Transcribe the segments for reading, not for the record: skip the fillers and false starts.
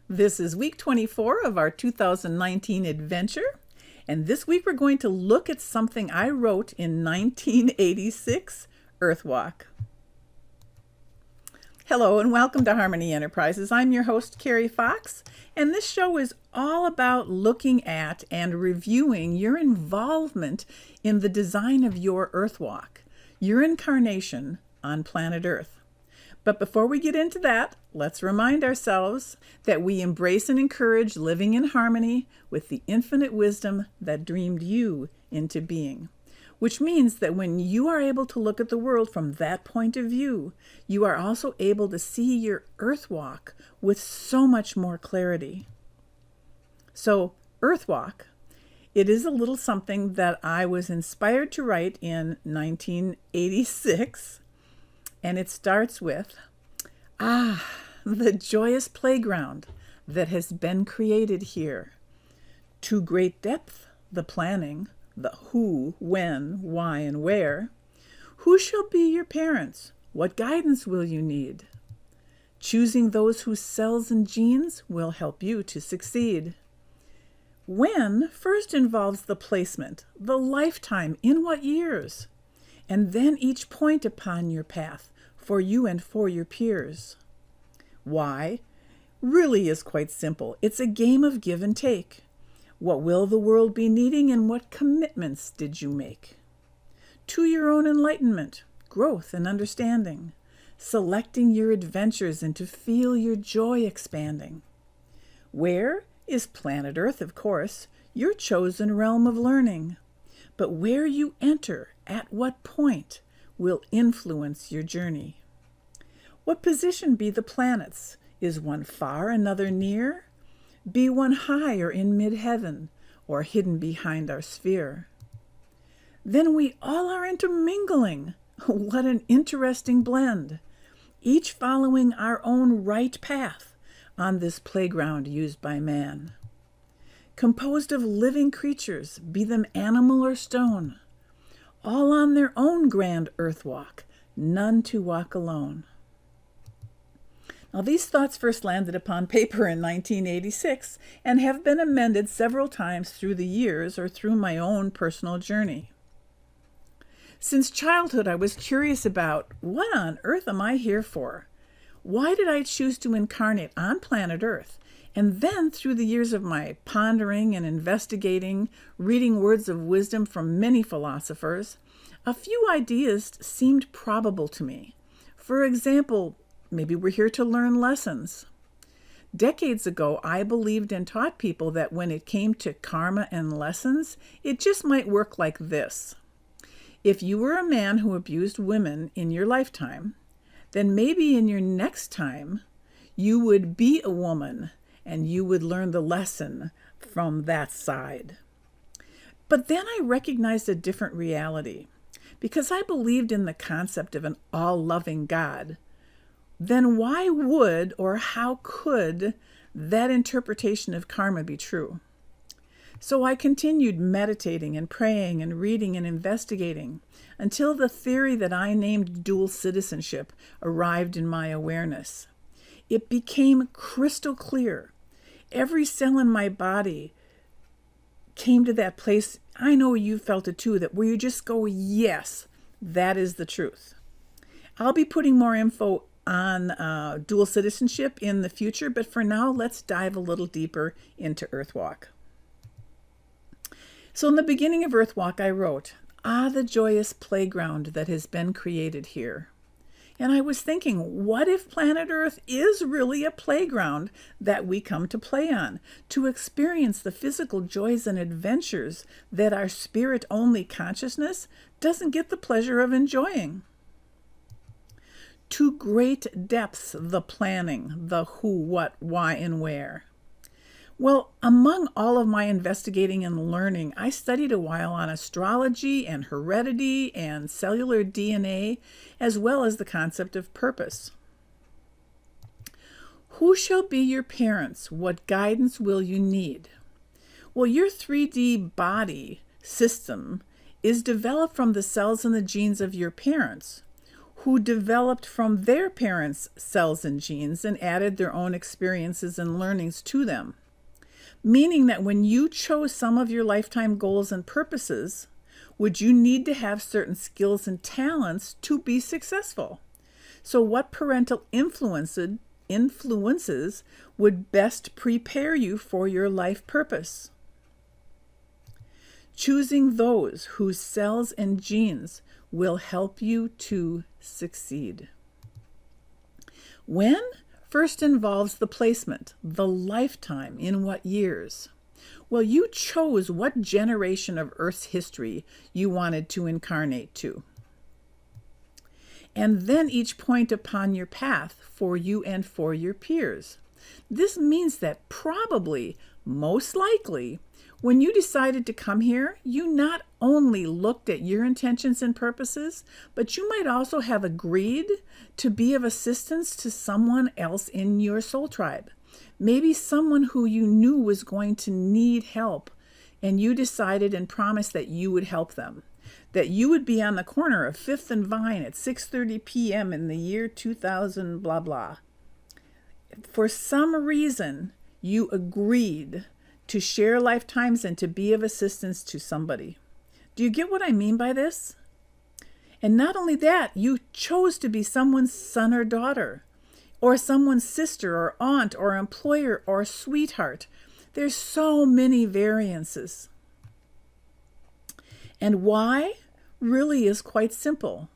This is week 24 of our 2019 adventure, and this week we're going to look at something I wrote in 1986, EarthWalk. Hello and welcome to Harmony Enterprises. I'm your host, Carrie Fox, and this show is all about looking at and reviewing your involvement in the design of your EarthWalk, your incarnation on planet Earth. But before we get into that, let's remind ourselves that we embrace and encourage living in harmony with the infinite wisdom that dreamed you into being. Which means that when you are able to look at the world from that point of view, you are also able to see your EarthWalk with so much more clarity. So, EarthWalk, it is a little something that I was inspired to write in 1986. And it starts with, the joyous playground that has been created here. To great depth, the planning, the who, when, why, and where. Who shall be your parents? What guidance will you need? Choosing those whose cells and genes will help you to succeed. When first involves the placement, the lifetime, in what years? And then each point upon your path, for you and for your peers. Why? Really is quite simple. It's a game of give and take. What will the world be needing, and what commitments did you make? To your own enlightenment, growth, and understanding, selecting your adventures and to feel your joy expanding. Where is planet Earth, of course, your chosen realm of learning. But where you enter, at what point, will influence your journey. What position be the planets? Is one far, another near? Be one high or in mid-heaven, or hidden behind our sphere? Then we all are intermingling. What an interesting blend, each following our own right path on this playground used by man. Composed of living creatures, be them animal or stone, all on their own grand EarthWalk, none to walk alone. Now, these thoughts first landed upon paper in 1986 and have been amended several times through the years or through my own personal journey. Since childhood, I was curious about what on earth am I here for? Why did I choose to incarnate on planet Earth? And then, through the years of my pondering and investigating, reading words of wisdom from many philosophers, a few ideas seemed probable to me. For example, maybe we're here to learn lessons. Decades ago, I believed and taught people that when it came to karma and lessons, it just might work like this. If you were a man who abused women in your lifetime, then maybe in your next time, you would be a woman and you would learn the lesson from that side. But then I recognized a different reality. Because I believed in the concept of an all-loving God, then why would or how could that interpretation of karma be true? So I continued meditating and praying and reading and investigating until the theory that I named dual citizenship arrived in my awareness. It became crystal clear. Every cell in my body came to that place. I know you felt it too, that where you just go, yes, that is the truth. I'll be putting more info on dual citizenship in the future, but for now, let's dive a little deeper into EarthWalk. So in the beginning of EarthWalk, I wrote, the joyous playground that has been created here. And I was thinking, what if planet Earth is really a playground that we come to play on, to experience the physical joys and adventures that our spirit-only consciousness doesn't get the pleasure of enjoying? To great depths, the planning, the who, what, why, and where. Well, among all of my investigating and learning, I studied a while on astrology and heredity and cellular DNA, as well as the concept of purpose. Who shall be your parents? What guidance will you need? Well, your 3D body system is developed from the cells and the genes of your parents, who developed from their parents' cells and genes and added their own experiences and learnings to them. Meaning that when you chose some of your lifetime goals and purposes, would you need to have certain skills and talents to be successful? So what parental influences would best prepare you for your life purpose? Choosing those whose cells and genes will help you to succeed. When? First involves the placement, the lifetime, in what years. Well, you chose what generation of Earth's history you wanted to incarnate to. And then each point upon your path for you and for your peers. This means that probably, most likely, when you decided to come here, you not only looked at your intentions and purposes, but you might also have agreed to be of assistance to someone else in your soul tribe. Maybe someone who you knew was going to need help, and you decided and promised that you would help them. That you would be on the corner of 5th and Vine at 6:30 p.m. in the year 2000, blah, blah. For some reason, you agreed to share lifetimes and to be of assistance to somebody. Do you get what I mean by this? And not only that, you chose to be someone's son or daughter, or someone's sister or aunt or employer or sweetheart. There's so many variances. And why really is quite simple.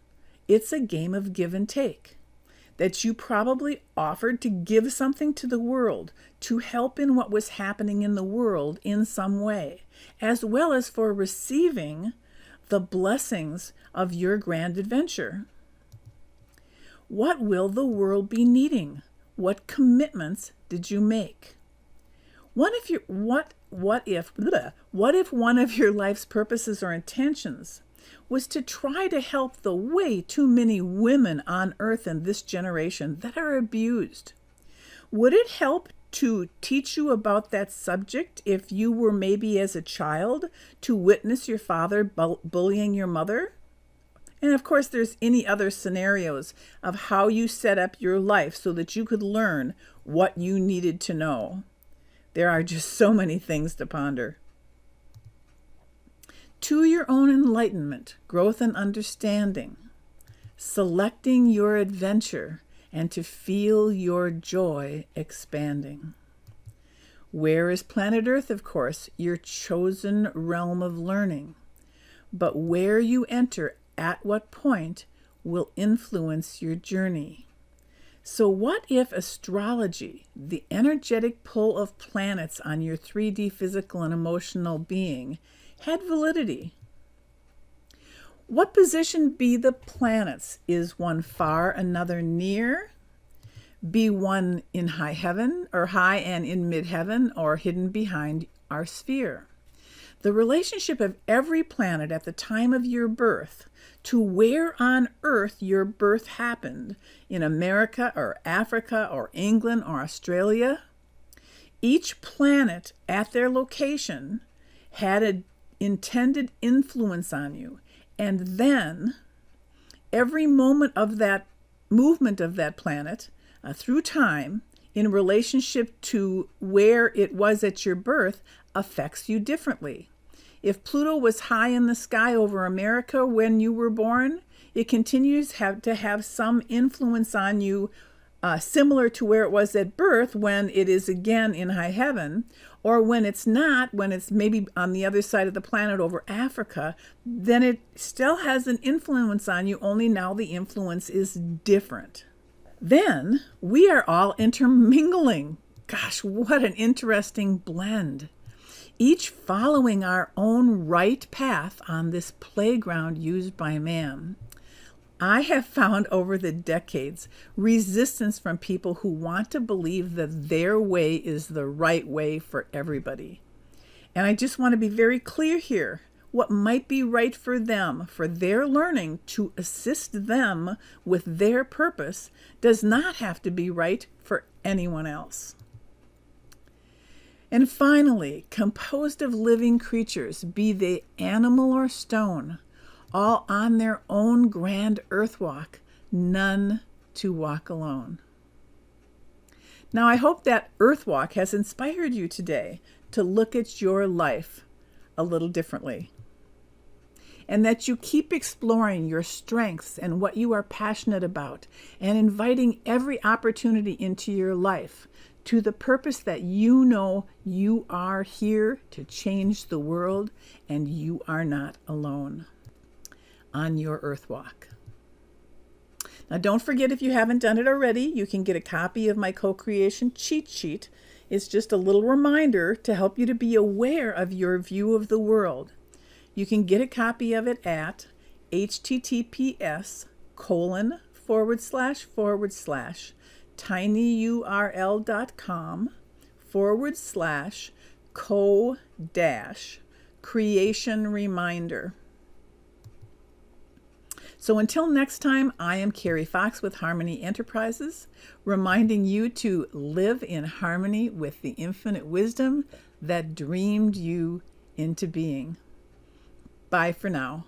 It's a game of give and take. That you probably offered to give something to the world, to help in what was happening in the world in some way, as well as for receiving the blessings of your grand adventure. What will the world be needing? What commitments did you make? What if one of your life's purposes or intentions was to try to help the way too many women on earth in this generation that are abused? Would it help to teach you about that subject if you were maybe as a child to witness your father bullying your mother? And of course, there's any other scenarios of how you set up your life so that you could learn what you needed to know. There are just so many things to ponder. To your own enlightenment, growth and understanding, selecting your adventure, and to feel your joy expanding. Where is planet Earth, of course, your chosen realm of learning? But where you enter at what point will influence your journey. So what if astrology, the energetic pull of planets on your 3D physical and emotional being, had validity? What position be the planets? Is one far, another near? Be one in high heaven, or high and in mid-heaven, or hidden behind our sphere? The relationship of every planet at the time of your birth to where on earth your birth happened, in America or Africa or England or Australia, each planet at their location had an intended influence on you. And then every moment of that movement of that planet through time in relationship to where it was at your birth affects you differently. If Pluto was high in the sky over America when you were born, it continues to have some influence on you similar to where it was at birth when it is again in high heaven, or when it's not, when it's maybe on the other side of the planet over Africa, then it still has an influence on you, only now the influence is different. Then we are all intermingling. Gosh, what an interesting blend. Each following our own right path on this playground used by man. I have found over the decades resistance from people who want to believe that their way is the right way for everybody. And I just want to be very clear here. What might be right for them, for their learning to assist them with their purpose, does not have to be right for anyone else. And finally, composed of living creatures, be they animal or stone, all on their own grand EarthWalk, none to walk alone. Now, I hope that EarthWalk has inspired you today to look at your life a little differently, and that you keep exploring your strengths and what you are passionate about, and inviting every opportunity into your life to the purpose that you know you are here to change the world, and you are not alone on your EarthWalk. Now, don't forget, if you haven't done it already, you can get a copy of my co-creation cheat sheet. It's just a little reminder to help you to be aware of your view of the world. You can get a copy of it at https://tinyurl.com/co-creation reminder. So until next time, I am Carrie Fox with Harmony Enterprises, reminding you to live in harmony with the infinite wisdom that dreamed you into being. Bye for now.